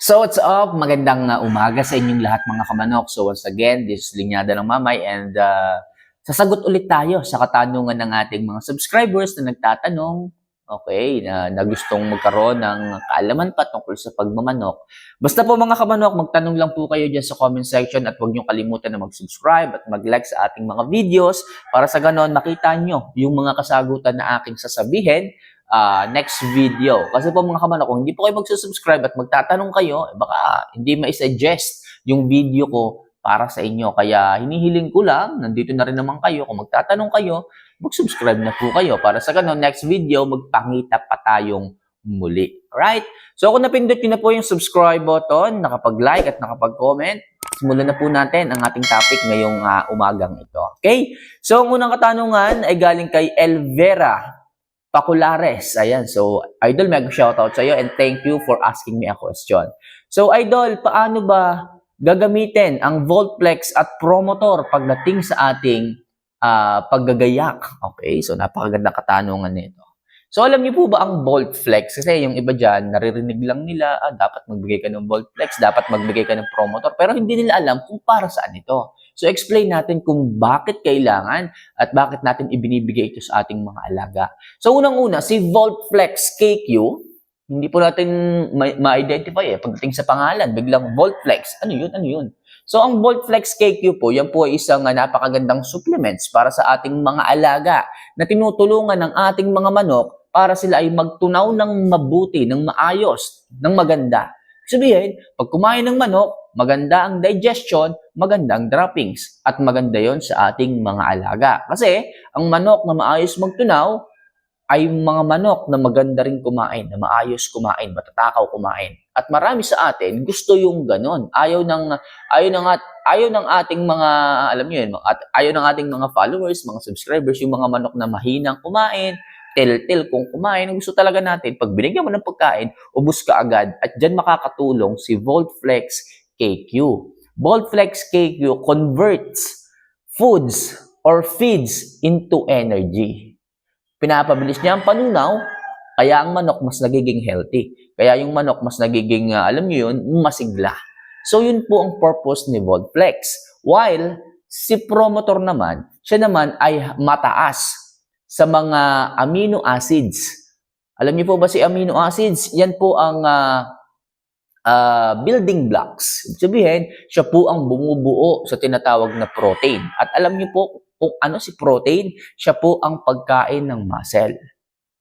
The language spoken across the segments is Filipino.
So what's up? Magandang umaga sa inyong lahat mga kamanok. So once again, this is Linyada ng Mamay and sasagot ulit tayo sa katanungan ng ating mga subscribers na nagtatanong, okay, na gustong magkaroon ng kaalaman pa tungkol sa pagmamanok. Basta po mga kamanok, magtanong lang po kayo dyan sa comment section at huwag niyong kalimutan na mag-subscribe at mag-like sa ating mga videos para sa ganon makita nyo yung mga kasagutan na aking sasabihin next video. Kasi po mga kamanok, kung hindi po kayo magsusubscribe at magtatanong kayo, baka hindi ma-suggest yung video ko para sa inyo. Kaya hinihiling ko lang, nandito na rin naman kayo, kung magtatanong kayo, mag-subscribe na po kayo. Para sa ganun, next video, magpangita pa tayong muli. Alright? So kung napindot nyo na po yung subscribe button, nakapag-like at nakapag-comment, simulan na po natin ang ating topic ngayong umagang ito. Okay? So ang unang katanungan ay galing kay Elvera Paculares. Ayan. So, Idol, mega shoutout sa iyo and thank you for asking me a question. So, Idol, paano ba gagamitin ang Voltplex at Promotor pagdating sa ating paggagayak? Okay, so napakagandang katanungan nito. So, alam niyo po ba ang Voltflex? Kasi yung iba dyan, naririnig lang nila, dapat magbigay ka ng Voltflex, dapat magbigay ka ng Promotor, pero hindi nila alam kung para saan ito. So, explain natin kung bakit kailangan at bakit natin ibinibigay ito sa ating mga alaga. So, unang-una, si Voltflex KQ, hindi po natin ma-identify pagdating sa pangalan, biglang Voltflex. Ano yun? Ano yun? So, ang Voltflex KQ po, yan po ay isang napakagandang supplements para sa ating mga alaga na tinutulungan ng ating mga manok para sila ay magtunaw ng mabuti, ng maayos, ng maganda. Sabihin, pag kumain ng manok, maganda ang digestion, maganda ang droppings, at maganda yon sa ating mga alaga. Kasi, ang manok na maayos magtunaw, ay mga manok na maganda rin kumain, na maayos kumain, matatakaw kumain. At marami sa atin gusto yung ganon. Ayaw ng ating mga, alam niyo yun, at ayaw ng ating mga followers, mga subscribers, yung mga manok na mahinang kumain, tel-tel kung kumain. Ang gusto talaga natin, pag binigyan mo ng pagkain, ubus ka agad. At dyan makakatulong si Voltflex KQ. Voltflex KQ converts foods or feeds into energy. Pinapabilis niya ang panunaw, kaya ang manok mas nagiging healthy. Kaya yung manok mas nagiging, alam niyo yun, masigla. So yun po ang purpose ni Voltflex. While si Promotor naman, siya naman ay mataas sa mga amino acids. Alam niyo po ba si amino acids? Yan po ang building blocks. Sabihin, siya po ang bumubuo sa tinatawag na protein. At alam niyo po kung ano si protein? Siya po ang pagkain ng muscle.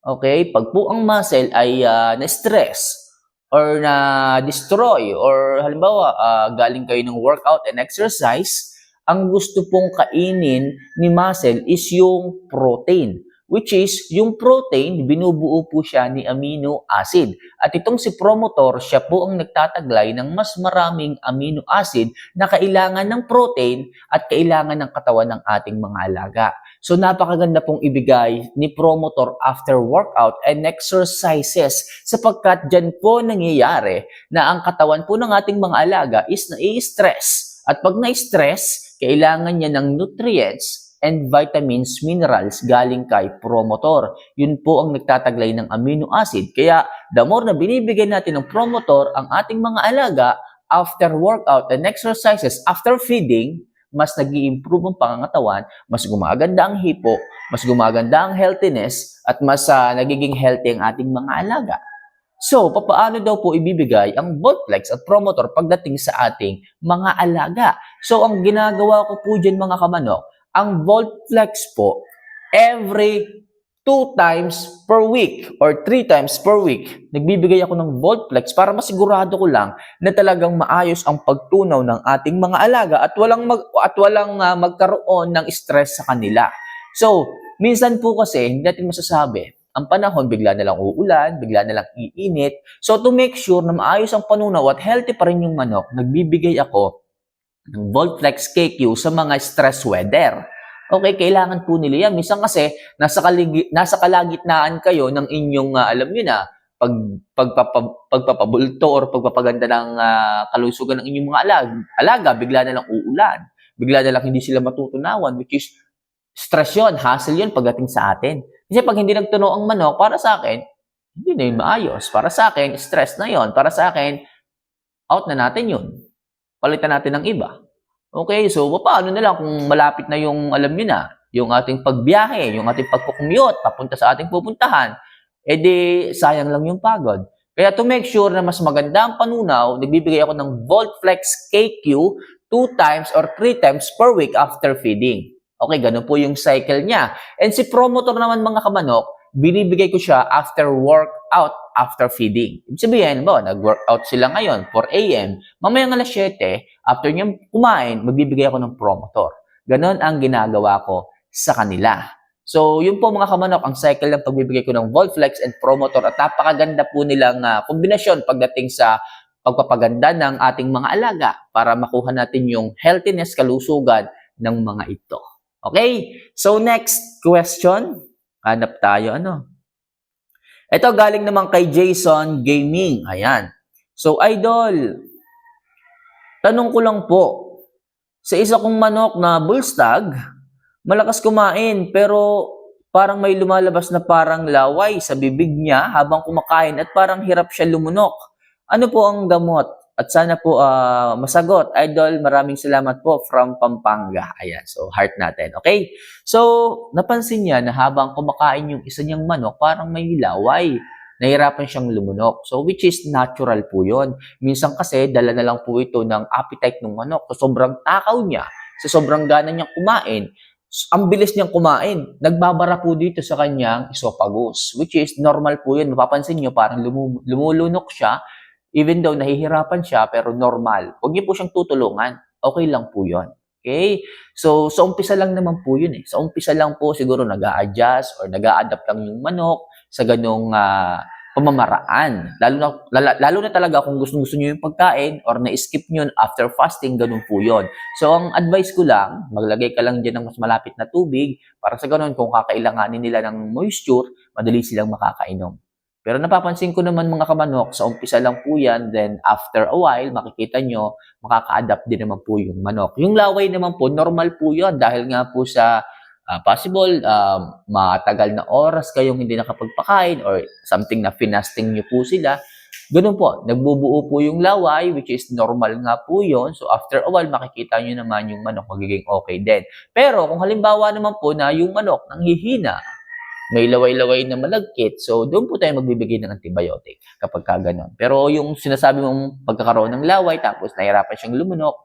Okay? Pag po ang muscle ay na-stress or na-destroy or halimbawa galing kayo ng workout and exercise, ang gusto pong kainin ni muscle is yung protein. Which is, yung protein, binubuo po siya ni amino acid. At itong si Promotor, siya po ang nagtataglay ng mas maraming amino acid na kailangan ng protein at kailangan ng katawan ng ating mga alaga. So, napakaganda pong ibigay ni Promotor after workout and exercises sapagkat dyan po nangyayari na ang katawan po ng ating mga alaga is nai-stress. At pag na-stress, kailangan niya ng nutrients and vitamins, minerals galing kay Promotor. Yun po ang nagtataglay ng amino acid. Kaya, the more na binibigay natin ng Promotor ang ating mga alaga after workout and exercises, after feeding, mas nag-i-improve ang pangangatawan, mas gumaganda ang hipo, mas gumaganda ang healthiness, at mas nagiging healthy ang ating mga alaga. So, papaano daw po ibibigay ang Voltflex at Promotor pagdating sa ating mga alaga? So, ang ginagawa ko po dyan mga kamanok, ang Voltflex po, every 2 times per week or 3 times per week, nagbibigay ako ng Voltflex para masigurado ko lang na talagang maayos ang pagtunaw ng ating mga alaga at walang magkaroon ng stress sa kanila. So, minsan po kasi, hindi natin masasabi, ang panahon, bigla na lang uulan, bigla na lang iinit. So, to make sure na maayos ang panunaw at healthy pa rin yung manok, nagbibigay ako ng Voltflex KQ sa mga stress weather. Okay, kailangan po nila yan. Minsan kasi, nasa kalagitnaan kayo ng inyong, alam nyo na, pagpapabulto or pagpapaganda ng kalusugan ng inyong mga alaga, bigla na lang uulan. Bigla na lang hindi sila matutunawan, which is stress yun, hassle yun pagdating sa atin. Kasi pag hindi nagtunaw ang manok, para sa akin, hindi na yun maayos. Para sa akin, stress na yun. Para sa akin, out na natin yun. Palitan natin ng iba. Okay, so paano na lang kung malapit na yung, alam niyo na, yung ating pagbiyahe, yung ating pagkukumute, papunta sa ating pupuntahan, di sayang lang yung pagod. Kaya to make sure na mas maganda ang panunaw, nagbibigay ako ng VoltFlex KQ 2 times or 3 times per week after feeding. Okay, ganun po yung cycle niya. And si Promotor naman mga kamanok, binibigay ko siya after workout, after feeding. Ibig sabihin, nag-workout sila ngayon, 4 a.m., mamayang alas 7, after niyang kumain, magbibigay ako ng Promotor. Ganon ang ginagawa ko sa kanila. So, yun po mga kamanok, ang cycle ng pagbibigay ko ng VoltFlex and Promotor at napakaganda po nilang kombinasyon pagdating sa pagpapaganda ng ating mga alaga para makuha natin yung healthiness, kalusugan ng mga ito. Okay? So, next question. Hanap tayo, Ito galing naman kay Jason Gaming. Ayan. So, Idol, tanong ko lang po, sa isa kong manok na bull stag, malakas kumain pero parang may lumalabas na parang laway sa bibig niya habang kumakain at parang hirap siya lumunok. Ano po ang gamot? At sana po masagot. Idol, maraming salamat po from Pampanga. Ayan, so heart natin. Okay? So, napansin niya na habang kumakain yung isa niyang manok, parang may laway. Nahirapan siyang lumunok. So, which is natural po yun. Minsan kasi, dala na lang po ito ng appetite ng manok. So, sobrang takaw niya. So, sobrang gana niyang kumain. Ang bilis niyang kumain. Nagbabara po dito sa kanyang esophagus. Which is normal po yun. Mapapansin niyo, parang lumulunok siya. Even though nahihirapan siya, pero normal. Huwag niyo po siyang tutulungan. Okay lang po yun. Okay? So, sa umpisa lang naman po yun eh. Sa umpisa lang po siguro nag-a-adjust or nag-a-adapt lang yung manok sa ganong pamamaraan. Lalo na talaga kung gusto niyo yung pagkain or na-skip niyo after fasting, ganun po yun. So, ang advice ko lang, maglagay ka lang dyan ng mas malapit na tubig para sa ganun, kung kakailanganin nila ng moisture, madali silang makakainom. Pero napapansin ko naman mga kamanok, sa umpisa lang po yan, then after a while, makikita nyo, makaka-adapt din naman po yung manok. Yung laway naman po, normal po yun dahil nga po sa possible, matagal na oras kayong hindi nakapagpakain or something na finasting nyo po sila. Ganun po, nagbubuo po yung laway, which is normal nga po yun. So after a while, makikita nyo naman yung manok magiging okay din. Pero kung halimbawa naman po na yung manok nanghihina, may laway-laway na malagkit, so doon po tayo magbibigay ng antibiotic kapag gano'n. Pero yung sinasabi mong pagkakaroon ng laway, tapos nahirapan siyang lumunok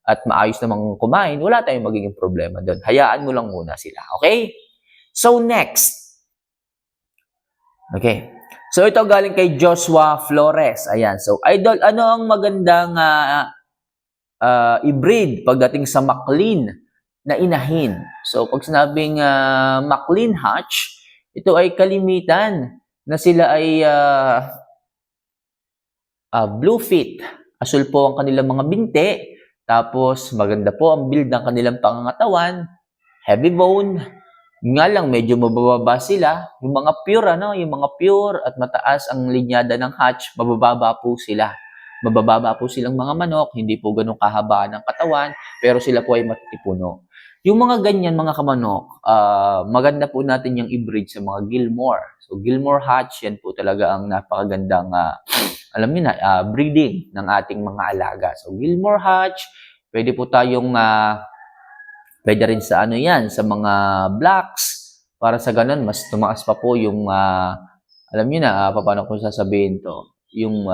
at maayos namang kumain, wala tayong magiging problema doon. Hayaan mo lang muna sila. Okay? So next. Okay. So ito galing kay Joshua Flores. Ayan. So Idol, ano ang magandang i-breed pagdating sa Maclean na inahin? So pag sinabing Maclean hatch, ito ay kalimitan na sila ay bluefin. Asul po ang kanilang mga binti. Tapos maganda po ang build ng kanilang pangangatawan. Heavy bone. Nga lang, medyo mabababa sila. Yung mga pure, yung mga pure at mataas ang linyada ng hatch, mabababa po sila. Mabababa po silang mga manok, hindi po ganun kahaba ng katawan, pero sila po ay matitipuno. Yung mga ganyan, mga kamanok, maganda po natin yung i-breed sa mga Gilmore. So, Gilmore hatch, yan po talaga ang napakagandang, alam niyo na, breeding ng ating mga alaga. So, Gilmore hatch, pwede po tayong, pwede rin sa sa mga blacks, para sa ganun, mas tumaas pa po yung, alam niyo na, paano ko sasabihin to, yung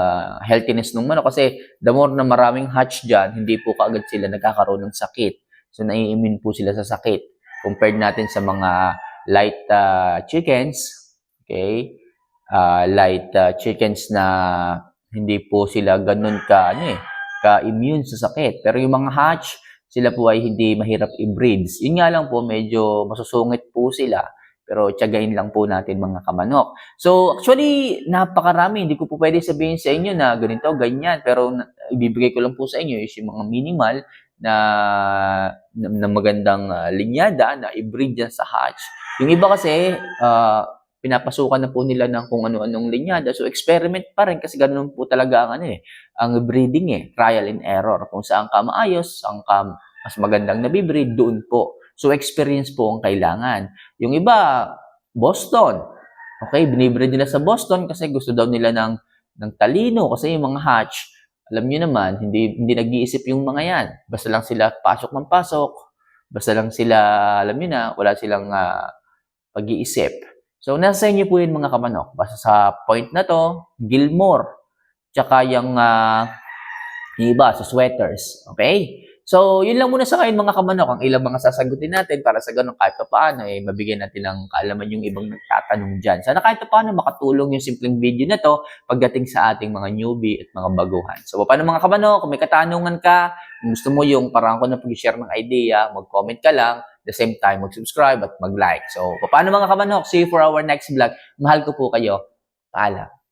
healthiness ng manok. Kasi, the more na maraming hatch dyan, hindi po kaagad sila nagkakaroon ng sakit. So, nai-immune po sila sa sakit. Compared natin sa mga light chickens, okay? Light chickens na hindi po sila ganun ka-immune sa sakit. Pero yung mga hatch, sila po ay hindi mahirap i-breed. Yun nga lang po, medyo masusungit po sila. Pero tiyagain lang po natin mga kamanok. So, actually, napakarami. Hindi ko po pwede sabihin sa inyo na ganito, ganyan. Pero ibibigay ko lang po sa inyo is yung mga minimal na magandang linyada na i-breed dyan sa hatch. Yung iba kasi, pinapasukan na po nila ng kung ano-anong linyada. So, experiment pa rin kasi ganun po talaga ang breeding trial and error. Kung saan ka maayos, saan ka mas magandang nabibreed, doon po. So, experience po ang kailangan. Yung iba, Boston. Okay, binibreed nila sa Boston kasi gusto daw nila ng talino kasi yung mga hatch, Alam niyo naman, hindi nag-iisip yung mga yan. Basta lang sila pasok ng pasok, basta lang sila, alam niyo na, wala silang pag-iisip. So, nasa inyo po yun mga kamanok. Basta sa point na to, Gilmore, tsaka yung iba sa sweaters. Okay? So, yun lang muna sa ngayon mga kamanok. Ang ilang mga sasagutin natin para sa ganun kahit pa paano, mabigyan natin ng kaalaman yung ibang nagtatanong dyan. Sana kahit pa paano makatulong yung simpleng video na to pagdating sa ating mga newbie at mga baguhan. So, paano mga kamanok? Kung may katanungan ka, kung gusto mo yung parang ko na pag-share ng idea, mag-comment ka lang. At the same time, mag-subscribe at mag-like. So, paano mga kamanok? See you for our next vlog. Mahal ko po kayo. Paalam.